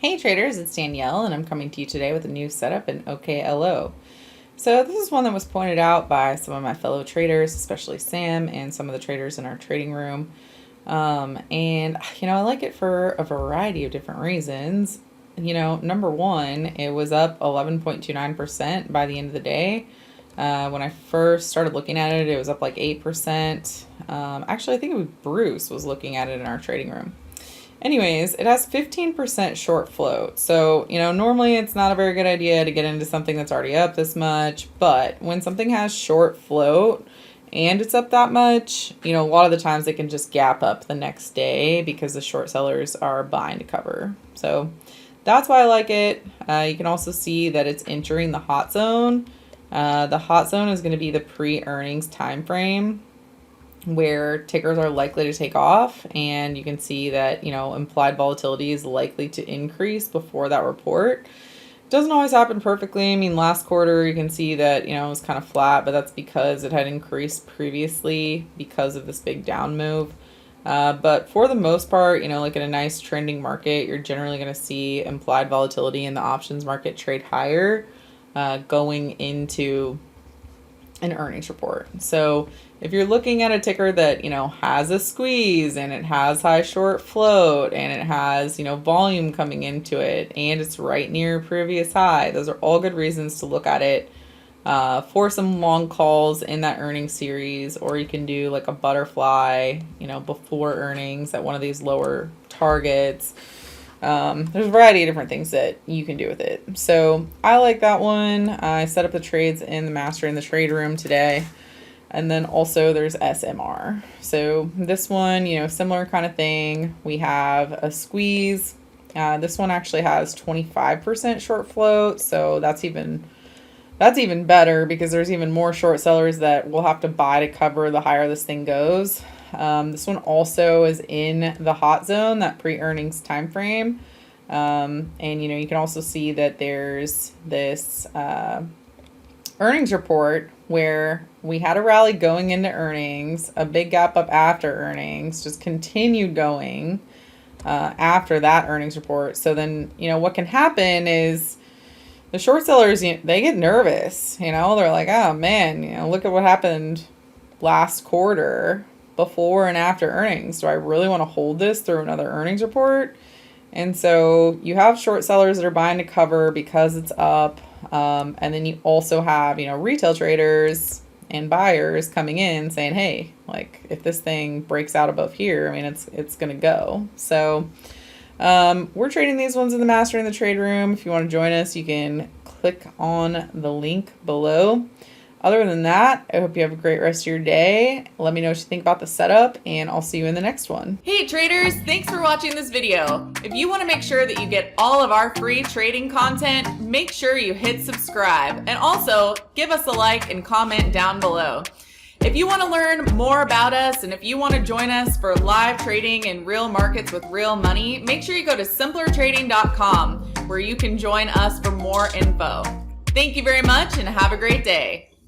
Hey traders, it's Danielle and I'm coming to you today with a new setup in OKLO. So this is one that was pointed out by some of my fellow traders, especially Sam and some of the traders in our trading room. And I like it for a variety of different reasons. Number one, it was up 11.29% by the end of the day. When I first started looking at it, it was up like 8%. Actually, I think it was Bruce was looking at it in our trading room. Anyways, it has 15% short float. So, normally it's not a very good idea to get into something that's already up this much, but when something has short float and it's up that much, a lot of the times they can just gap up the next day because the short sellers are buying to cover. So that's why I like it. You can also see that it's entering the hot zone. The hot zone is going to be the pre-earnings time frame where tickers are likely to take off, and you can see that implied volatility is likely to increase before that report. It doesn't always happen perfectly. I mean, last quarter you can see that it was kind of flat, but that's because it had increased previously because of this big down move. But for the most part, like in a nice trending market, you're generally going to see implied volatility in the options market trade higher going into an earnings report. So if you're looking at a ticker that, has a squeeze and it has high short float and it has, volume coming into it and it's right near previous high, those are all good reasons to look at it for some long calls in that earnings series, or you can do like a butterfly, before earnings at one of these lower targets. There's a variety of different things that you can do with it. So I like that one. I set up the trades in the master in the trade room today. And then also there's SMR. So this one, similar kind of thing. We have a squeeze. This one actually has 25% short float. So that's even better because there's even more short sellers that will have to buy to cover the higher this thing goes. This one also is in the hot zone, that pre-earnings time frame. And you can also see that there's this earnings report where we had a rally going into earnings, a big gap up after earnings, just continued going after that earnings report. So then, what can happen is the short sellers, they get nervous. They're like, oh man, look at what happened last quarter before and after earnings. Do I really want to hold this through another earnings report? And so you have short sellers that are buying to cover because it's up. And then you also have, retail traders and buyers coming in saying, hey, like if this thing breaks out above here, it's going to go. So we're trading these ones in the master in the trade room. If you want to join us, you can click on the link below. Other than that, I hope you have a great rest of your day. Let me know what you think about the setup, and I'll see you in the next one. Hey traders, thanks for watching this video. If you want to make sure that you get all of our free trading content, make sure you hit subscribe, and also give us a like and comment down below. If you want to learn more about us and if you want to join us for live trading in real markets with real money, make sure you go to simplertrading.com where you can join us for more info. Thank you very much and have a great day.